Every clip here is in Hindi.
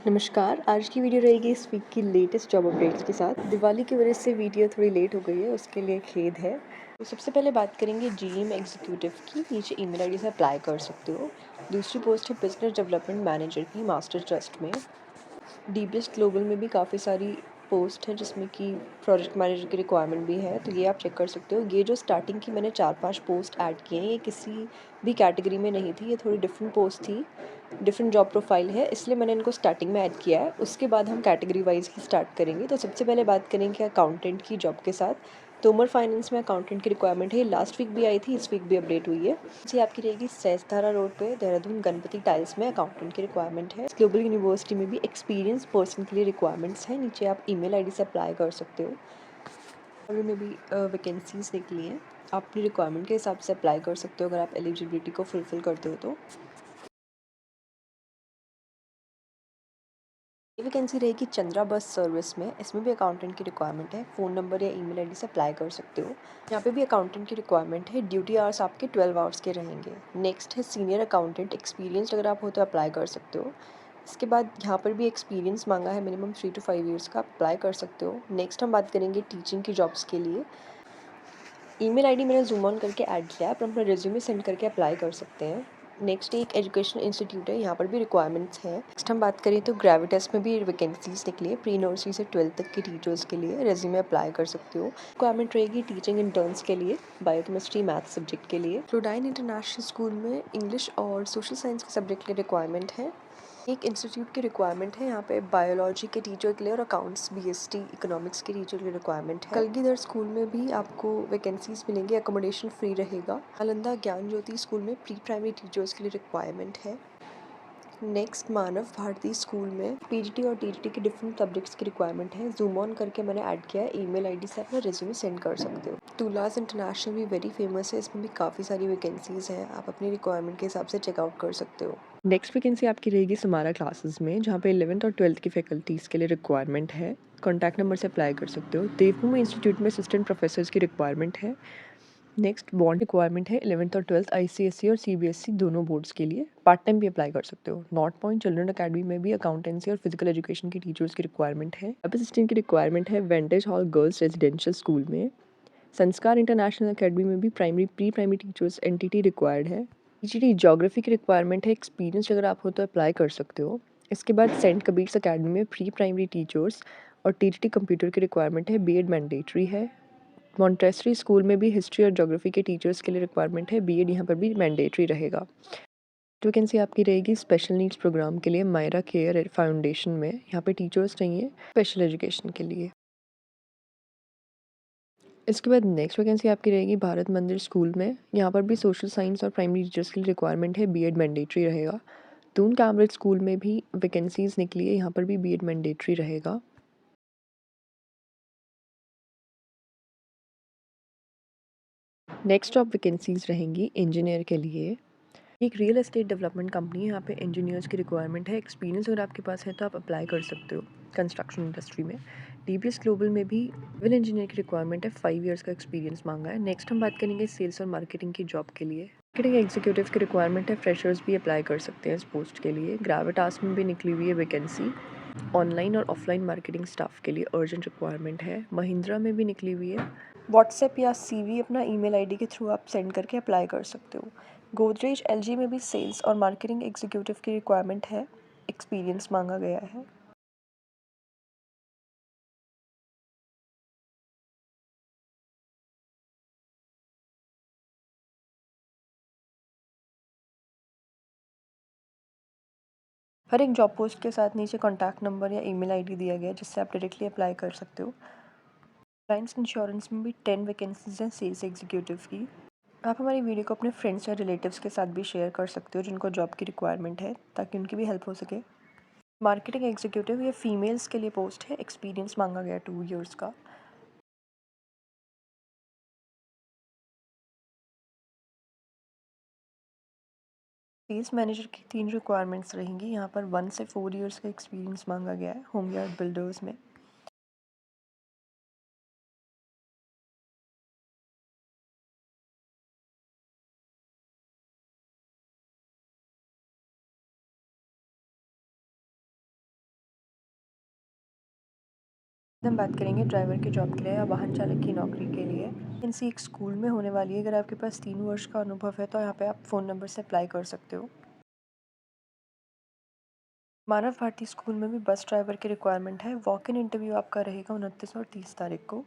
नमस्कार, आज की वीडियो रहेगी इस वीक की लेटेस्ट जॉब अपडेट्स के साथ। दिवाली की वजह से वीडियो थोड़ी लेट हो गई है, उसके लिए खेद है। तो सबसे पहले बात करेंगे जीएम एग्जीक्यूटिव की। नीचे ईमेल आईडी से अप्लाई कर सकते हो। दूसरी पोस्ट है बिजनेस डेवलपमेंट मैनेजर की मास्टर ट्रस्ट में। डीबीएस ग्लोबल में भी काफ़ी सारी पोस्ट है जिसमें कि प्रोजेक्ट मैनेजर की रिक्वायरमेंट भी है, तो ये आप चेक कर सकते हो। ये जो स्टार्टिंग की मैंने 4-5 पोस्ट ऐड किए हैं, ये किसी भी कैटेगरी में नहीं थी, ये थोड़ी डिफरेंट पोस्ट थी, डिफरेंट जॉब प्रोफाइल है, इसलिए मैंने इनको स्टार्टिंग में ऐड किया है। उसके बाद हम कैटेगरी वाइज ही स्टार्ट करेंगे। तो सबसे पहले बात करेंगे अकाउंटेंट की जॉब के साथ। तोमर फाइनेंस में अकाउंटेंट की रिक्वायरमेंट है, लास्ट वीक भी आई थी, इस वीक भी अपडेट हुई है। जी आपकी रहेगी सहस्त्रधारा रोड पे देहरादून गणपति टाइल्स में अकाउंटेंट की रिक्वायरमेंट है। ग्लोबल यूनिवर्सिटी में भी एक्सपीरियंस पर्सन के लिए रिक्वायरमेंट्स हैं। नीचे आप ईमेल आईडी से अप्लाई कर सकते हो। और में भी वैकेंसीज निकली हैं, आप अपनी रिक्वायरमेंट के हिसाब से अप्लाई कर सकते हो अगर आप एलिजिबिलिटी को फुलफिल करते हो तो। ये वैकेंसी रहेगी चंद्रा बस सर्विस में, इसमें भी अकाउंटेंट की रिक्वायरमेंट है। फ़ोन नंबर या ईमेल आईडी से अप्लाई कर सकते हो। यहाँ पे भी अकाउंटेंट की रिक्वायरमेंट है। ड्यूटी आवर्स आपके 12 आवर्स के रहेंगे। नेक्स्ट है सीनियर अकाउंटेंट, एक्सपीरियंस अगर आप हो तो अप्लाई कर सकते हो। इसके बाद यहाँ पर भी एक्सपीरियंस मांगा है, मिनिमम 3 to 5 ईयर्स का, अप्लाई कर सकते हो। नेक्स्ट हम बात करेंगे टीचिंग की जॉब्स के लिए। ईमेल आईडी मैंने जूम ऑन करके ऐड किया है, आप अपना रिज्यूमे सेंड करके अप्लाई कर सकते हैं। नेक्स्ट एक एजुकेशनल इंस्टीट्यूट है, यहाँ पर भी रिक्वायरमेंट्स हैं। नेक्स्ट हम बात करें तो ग्रेविटस में भी वैकेंसीज निकली है, प्री नर्सरी से 12th तक के टीचर्स के लिए रेज्यूमे अप्लाई कर सकते हो। रिक्वायरमेंट रहेगी टीचिंग इंटर्न्स के लिए, बायोकेमिस्ट्री मैथ सब्जेक्ट के लिए। फ्लोडाइन इंटरनेशनल स्कूल में इंग्लिश और सोशल साइंस के सब्जेक्ट की रिक्वायरमेंट है। एक इंस्टीट्यूट की रिक्वायरमेंट है यहाँ पे बायोलॉजी के टीचर के लिए और अकाउंट्स बीएसटी इकोनॉमिक्स के टीचर की रिक्वायरमेंट है। कलगीधर स्कूल में भी आपको वैकेंसीज मिलेंगी, अकोमोडेशन फ्री रहेगा। नालंदा ज्ञान ज्योति स्कूल में प्री प्राइमरी टीचर्स के लिए रिक्वायरमेंट है। नेक्स्ट मानव भारती स्कूल में पीजीटी और टीजीटी के डिफरेंट सब्जेक्ट्स की रिक्वायरमेंट है। जूम ऑन करके मैंने ऐड किया है, ईमेल आईडी से अपना रिज्यूमे सेंड कर सकते हो। तुलास इंटरनेशनल भी वेरी फेमस है, इसमें भी काफ़ी सारी वैकेंसीज हैं, आप अपनी रिक्वायरमेंट के हिसाब से चेकआउट कर सकते हो। नेक्स्ट वैकेंसी आपकी रहेगी समारा क्लासेस में, जहाँ पे 11th और 12th की फैकल्टीज़ के लिए रिक्वायरमेंट है। कॉन्टैक्ट नंबर से अप्लाई कर सकते हो। देवभूमि इंस्टीट्यूट में असिस्टेंट प्रोफेसर्स की रिक्वायरमेंट है। नेक्स्ट बॉन्ड रिक्वायरमेंट है 11th और 12th आईसीएसई और सीबीएसई दोनों बोर्ड्स के लिए। पार्ट टाइम भी अप्लाई कर सकते हो। नॉर्थ पॉइंट चिल्ड्रन अकेडमी में भी अकाउंटेंसी और फिजिकल एजुकेशन की टीचर्स की रिक्वायरमेंट है। अब असिस्टेंट की रिक्वायरमेंट है vantage hall girls residential school में। संस्कार इंटरनेशनल अकेडमी में भी primary pre primary teachers NTT required है। पीजीटी ज्योग्राफी की रिक्वायरमेंट है, एक्सपीरियंस अगर आप हो तो अप्लाई कर सकते हो। इसके बाद सेंट कबीर्स अकेडमी में प्री प्राइमरी टीचर्स और टीजीटी कंप्यूटर की रिक्वायरमेंट है, बीएड मैंडेटरी है। मॉन्टेसरी स्कूल में भी हिस्ट्री और ज्योग्राफी के टीचर्स के लिए रिक्वायरमेंट है, बीएड यहाँ पर भी मैंडेटरी रहेगा। वैकेंसी आपकी रहेगी स्पेशल नीड्स प्रोग्राम के लिए मायरा केयर फाउंडेशन में, यहाँ पे टीचर्स चाहिए स्पेशल एजुकेशन के लिए। इसके बाद नेक्स्ट वैकेंसी आपकी रहेगी भारत मंदिर स्कूल में, यहाँ पर भी सोशल साइंस और प्राइमरी टीचर्स के लिए रिक्वायरमेंट है, बीएड मैंडेटरी रहेगा। दून कैम्ब्रिज स्कूल में भी वैकेंसीज निकली है, यहाँ पर भी बीएड मैंडेटरी रहेगा। नेक्स्ट जॉब वैकेंसीज रहेंगी इंजीनियर के लिए। एक रियल एस्टेट डेवलपमेंट कंपनी है, यहाँ पे इंजीनियर्स की रिक्वायरमेंट है। एक्सपीरियंस अगर आपके पास है तो आप अप्लाई कर सकते हो कंस्ट्रक्शन इंडस्ट्री में। डीबीएस ग्लोबल में भी सिविल इंजीनियर की रिक्वायरमेंट है, 5 ईयर्स का एक्सपीरियंस मांगा है। नेक्स्ट हम बात करेंगे सेल्स और मार्केटिंग की जॉब के लिए। मार्केटिंग एग्जीक्यूटिव की रिक्वायरमेंट है, फ्रेशर्स भी अप्लाई कर सकते हैं इस पोस्ट के लिए। ग्रेविटास में भी निकली हुई है वैकेंसी, ऑनलाइन और ऑफलाइन मार्केटिंग स्टाफ के लिए अर्जेंट रिक्वायरमेंट है। महिंद्रा में भी निकली हुई है। व्हाट्सएप या सीवी अपना ईमेल आईडी के थ्रू आप सेंड करके अप्लाई कर सकते हो। गोदरेज एलजी में भी सेल्स और मार्केटिंग एग्जीक्यूटिव की रिक्वायरमेंट है, एक्सपीरियंस मांगा गया है। हर एक जॉब पोस्ट के साथ नीचे कॉन्टैक्ट नंबर या ईमेल आईडी दिया गया है, जिससे आप डायरेक्टली अप्लाई कर सकते हो। रिलायंस इंश्योरेंस में भी 10 वैकेंसीज हैं सेल्स एग्जीक्यूटिव की। आप हमारी वीडियो को अपने फ्रेंड्स या रिलेटिव्स के साथ भी शेयर कर सकते हो जिनको जॉब की रिक्वायरमेंट है, ताकि उनकी भी हेल्प हो सके। मार्केटिंग एग्जीक्यूटिव ये फीमेल्स के लिए पोस्ट है, एक्सपीरियंस मांगा गया 2 ईयर्स का। सेल्स मैनेजर की 3 रिक्वायरमेंट्स रहेंगी, यहाँ पर 1 से 4 ईयर्स का एक्सपीरियंस मांगा गया है होम यार्ड बिल्डर्स में। हम बात करेंगे ड्राइवर की जॉब के लिए या वाहन चालक की नौकरी के लिए। वैकेंसी एक स्कूल में होने वाली है। अगर आपके पास 3 वर्ष का अनुभव है तो यहाँ पे आप फ़ोन नंबर से अप्लाई कर सकते हो। मानव भारती स्कूल में भी बस ड्राइवर की रिक्वायरमेंट है। वॉक इन इंटरव्यू आपका रहेगा 29 और 30 तारीख को।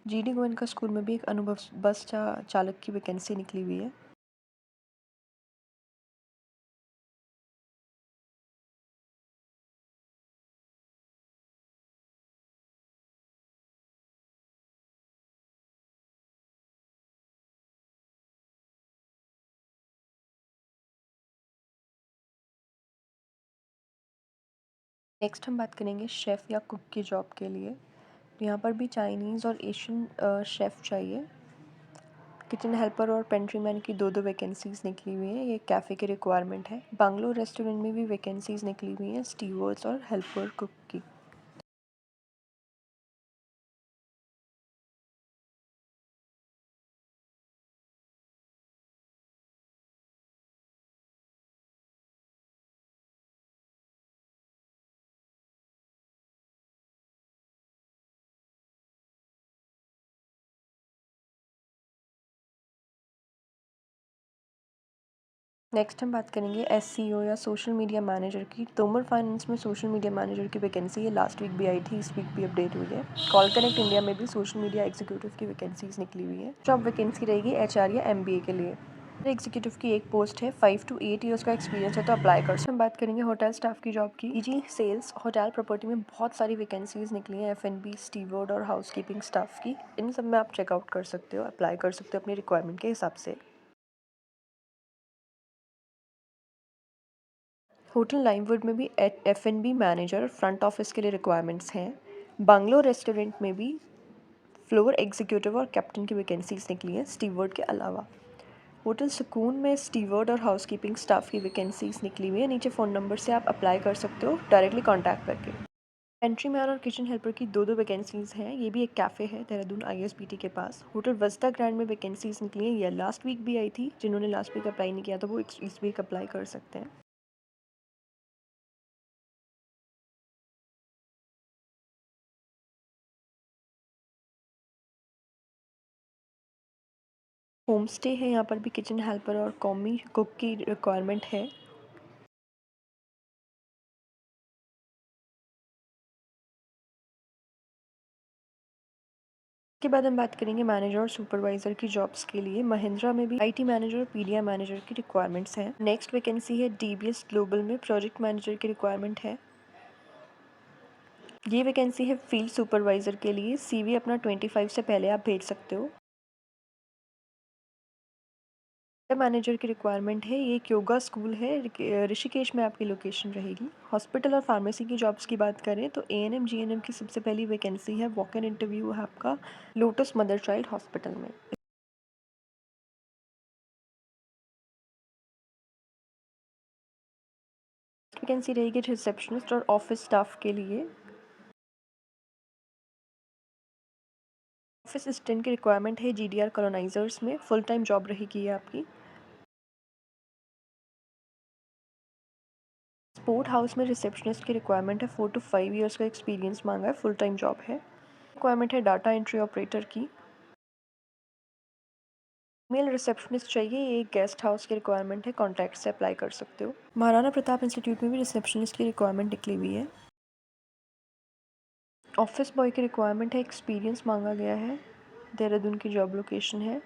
जीडी गोयनका स्कूल में भी एक अनुभव बस चालक की वैकेंसी निकली हुई है। नेक्स्ट हम बात करेंगे शेफ़ या कुक की जॉब के लिए। तो यहाँ पर भी चाइनीज़ और एशियन शेफ़ चाहिए। किचन हेल्पर और पेंट्रीमैन की दो वैकेंसीज़ निकली हुई हैं। ये कैफ़े की रिक्वायरमेंट है। बंगलोर रेस्टोरेंट में भी वैकेंसीज़ निकली हुई हैं स्टीवर्ड्स और हेल्पर कुक की। नेक्स्ट हम बात करेंगे एससीओ या सोशल मीडिया मैनेजर की। तोमर फाइनेंस में सोशल मीडिया मैनेजर की वैकेंसी है। लास्ट वीक भी आई थी, इस वीक भी अपडेट हुई है। कॉल कनेक्ट इंडिया में भी सोशल मीडिया एग्जीक्यूटिव की वैकेंसीज निकली हुई है। जॉब वैकेंसी रहेगी एचआर या एमबीए के लिए। एग्जीक्यूटिव की एक पोस्ट है। 5 to 8 ईयर्स का एक्सपीरियंस है तो अप्लाई कर सकते हैं। हम बात करेंगे होटल स्टाफ की जॉब की। ईजी सेल्स होटल प्रॉपर्टी में बहुत सारी वैकेंसीज निकली हैं एफएनबी, स्टीवर्ड और हाउसकीपिंग स्टाफ की। इन सब में आप चेकआउट कर सकते हो, अप्लाई कर सकते हो अपनी रिक्वायरमेंट के हिसाब से। होटल लाइमवुड में भी एफ&बी मैनेजर फ्रंट ऑफिस के लिए रिक्वायरमेंट्स हैं। बंगलो रेस्टोरेंट में भी फ्लोर एग्जीक्यूटिव और कैप्टन की वैकेंसीज निकली हैं स्टीवर्ड के अलावा। होटल सुकून में स्टीवर्ड और हाउसकीपिंग स्टाफ की वैकेंसीज निकली हुई है। नीचे फ़ोन नंबर से आप अप्लाई कर सकते हो डायरेक्टली कॉन्टैक्ट करके। एंट्री मैन और किचन हेल्पर की दो वैकेंसीज हैं। ये भी एक कैफ़े है देहरादून आईएसबीटी के पास। होटल वस्ता ग्रैंड में वैकेंसीज निकली हैं। ये लास्ट वीक भी आई थी। जिन्होंने लास्ट वीक अप्लाई नहीं किया था वो इस वीक अप्लाई कर सकते हैं। होम स्टे है। यहाँ पर भी किचन हेल्पर और कॉमी कुक की रिक्वायरमेंट है। इसके बाद हम बात करेंगे मैनेजर और सुपरवाइजर की जॉब्स के लिए। महिंद्रा में भी आईटी मैनेजर और पीडीएम मैनेजर की रिक्वायरमेंट्स हैं। नेक्स्ट वैकेंसी है डीबीएस ग्लोबल में प्रोजेक्ट मैनेजर की रिक्वायरमेंट है। ये वैकेंसी है फील्ड सुपरवाइजर के लिए। सीवी अपना 25 से पहले आप भेज सकते हो। मैनेजर की रिक्वायरमेंट है। ये एक योगा स्कूल है, ऋषिकेश में आपकी लोकेशन रहेगी। हॉस्पिटल और फार्मेसी की जॉब्स की बात करें तो एएनएम जीएनएम की सबसे पहली वैकेंसी है। वॉक इन इंटरव्यू है आपका लोटस मदर चाइल्ड हॉस्पिटल में। वैकेंसी रहेगी रिसेप्शनिस्ट और ऑफिस स्टाफ के लिए। ऑफिस असिस्टेंट की रिक्वायरमेंट है जीडीआर कॉलोनाइजर्स में। फुल टाइम जॉब रहेगी ये आपकी। स्पोर्ट हाउस में रिसेप्शनिस्ट की रिक्वायरमेंट है। 4 to 5 ईयर्स का एक्सपीरियंस मांगा है। फुल टाइम जॉब है। रिक्वायरमेंट है डाटा एंट्री ऑपरेटर की। मेल रिसेप्शनिस्ट चाहिए। ये एक गेस्ट हाउस की रिक्वायरमेंट है। कॉन्टैक्ट से अप्लाई कर सकते हो। महाराणा प्रताप इंस्टीट्यूट में भी रिसेप्शनिस्ट की रिक्वायरमेंट निकली हुई है। ऑफिस बॉय की रिक्वायरमेंट है। एक्सपीरियंस मांगा गया है। देहरादून की जॉब लोकेशन है।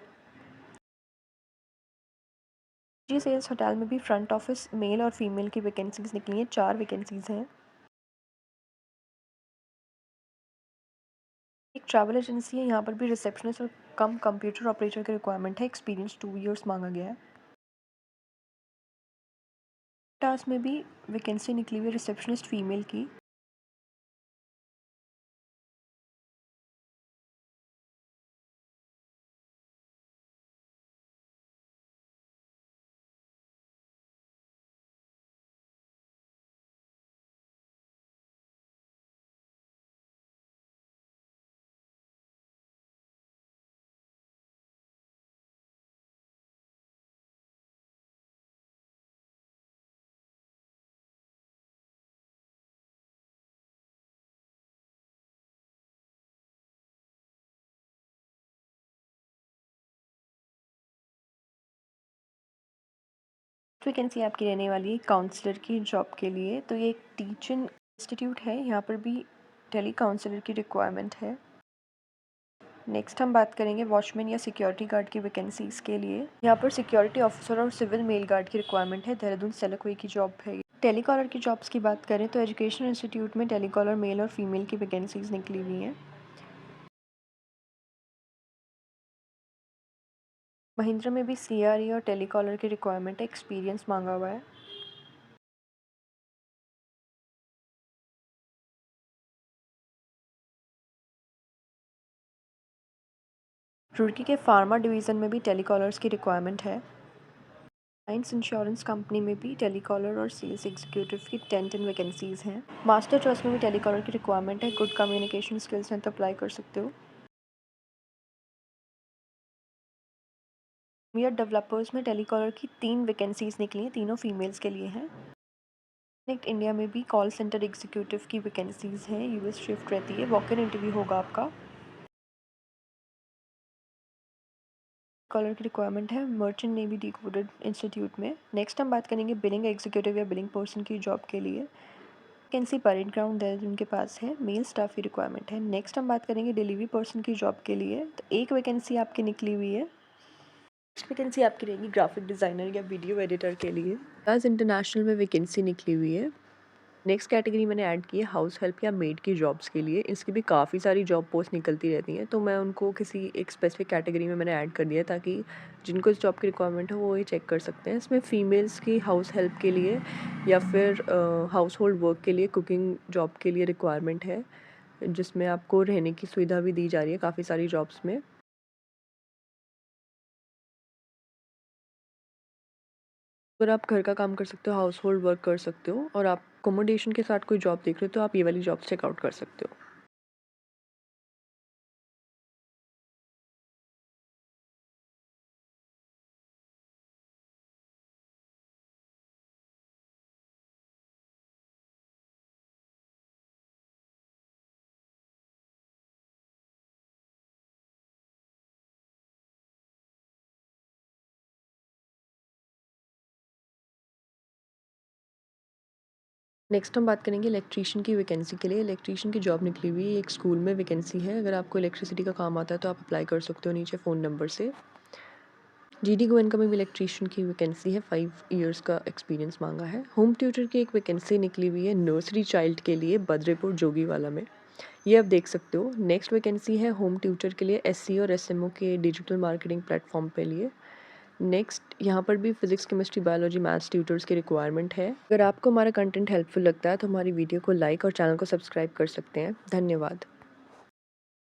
जी सेल्स होटल में भी फ्रंट ऑफिस मेल और फीमेल की वैकेंसीज निकली हैं। 4 वैकेंसीज हैं। एक ट्रैवल एजेंसी है। यहाँ पर भी रिसेप्शनिस्ट और कम कंप्यूटर ऑपरेटर की रिक्वायरमेंट है। एक्सपीरियंस 2 ईयर्स मांगा गया है। टास्क में भी वैकेंसी निकली हुई है रिसेप्शनिस्ट फीमेल की। वैकेंसी आपकी रहने वाली है काउंसलर की जॉब के लिए। तो ये एक टीचिंग इंस्टीट्यूट है, यहाँ पर भी टेली काउंसलर की रिक्वायरमेंट है। नेक्स्ट हम बात करेंगे वॉचमैन या सिक्योरिटी गार्ड की वैकेंसीज़ के लिए। यहाँ पर सिक्योरिटी ऑफिसर और सिविल मेल गार्ड की रिक्वायरमेंट है। देहरादून सेलेक्ट हुई की जॉब है। टेलीकॉलर की जॉब्स की बात करें तो एजुकेशन इंस्टीट्यूट में टेलीकॉलर मेल और फीमेल की वैकेंसीज निकली हुई हैं। महिंद्रा में भी सीआरई और टेलीकॉलर की रिक्वायरमेंट है, एक्सपीरियंस मांगा हुआ है। रुड़की के फार्मा डिवीज़न में भी टेलीकॉलर्स की रिक्वायरमेंट है। लाइन्स इंश्योरेंस कंपनी में भी टेलीकॉलर और सेल्स एग्जीक्यूटिव की 10 वैकेंसीज़ हैं। मास्टर ट्रस्ट में भी टेलीकॉलर की रिक्वायरमेंट है। गुड कम्युनिकेशन स्किल्स हैं तो अप्लाई कर सकते हो। मीडिया डेवलपर्स में टेलीकॉलर की 3 वैकेंसीज़ निकली हैं, तीनों फीमेल्स के लिए हैं। कनेक्ट इंडिया में भी कॉल सेंटर एग्जीक्यूटिव की वैकेंसीज़ हैं, यूएस शिफ्ट रहती है, वॉक इन इंटरव्यू होगा आपका। कॉलर की रिक्वायरमेंट है मर्चेंट नेवी डिकोडेड इंस्टीट्यूट में। नेक्स्ट हम बात करेंगे बिलिंग एग्जीक्यूटिव या बिलिंग पर्सन की जॉब के लिए। वैकेंसी परेड ग्राउंड है जिनके पास है, मेल स्टाफ की रिक्वायरमेंट है। नेक्स्ट हम बात करेंगे डिलीवरी पर्सन की जॉब के लिए। तो एक वैकेंसी आपकी निकली हुई है। नेक्स्ट वैकेंसी आपकी रहेगी ग्राफिक डिज़ाइनर या वीडियो एडिटर के लिए। आज इंटरनेशनल में वैकेंसी निकली हुई है। नेक्स्ट कैटेगरी मैंने ऐड की है हाउस हेल्प या मेड की जॉब्स के लिए। इसकी भी काफ़ी सारी जॉब पोस्ट निकलती रहती हैं, तो मैं उनको किसी एक स्पेसिफिक कैटेगरी में मैंने ऐड कर दिया है ताकि जिनको इस जॉब की रिक्वायरमेंट है वो ये चेक कर सकते हैं। इसमें फ़ीमेल्स की हाउस हेल्प के लिए या फिर हाउस होल्ड वर्क के लिए, कुकिंग जॉब के लिए रिक्वायरमेंट है, जिसमें आपको रहने की सुविधा भी दी जा रही है काफ़ी सारी जॉब्स में। अगर आप घर का काम कर सकते हो, हाउस होल्ड वर्क कर सकते हो और आप अकोमोडेशन के साथ कोई जॉब देख रहे हो तो आप ये वाली जॉब चेकआउट कर सकते हो। नेक्स्ट हम बात करेंगे इलेक्ट्रीशियन की वैकेंसी के लिए। इलेक्ट्रीशियन की जॉब निकली हुई है, एक स्कूल में वैकेंसी है। अगर आपको इलेक्ट्रिसिटी का काम आता है तो आप अप्लाई कर सकते हो नीचे फ़ोन नंबर से। जीडी गोयनका में भी इलेक्ट्रीशियन की वैकेंसी है, 5 इयर्स का एक्सपीरियंस मांगा है। होम ट्यूटर की एक वैकेंसी निकली हुई है नर्सरी चाइल्ड के लिए, बद्रेपुर जोगीवाला में। ये आप देख सकते हो। नेक्स्ट वैकेंसी है होम ट्यूटर के लिए एससी और एसएमओ के डिजिटल मार्केटिंग प्लेटफॉर्म पे लिए। नेक्स्ट यहाँ पर भी physics chemistry biology maths tutors की रिक्वायरमेंट है। अगर आपको हमारा कंटेंट हेल्पफुल लगता है तो हमारी वीडियो को लाइक और चैनल को सब्सक्राइब कर सकते हैं। धन्यवाद।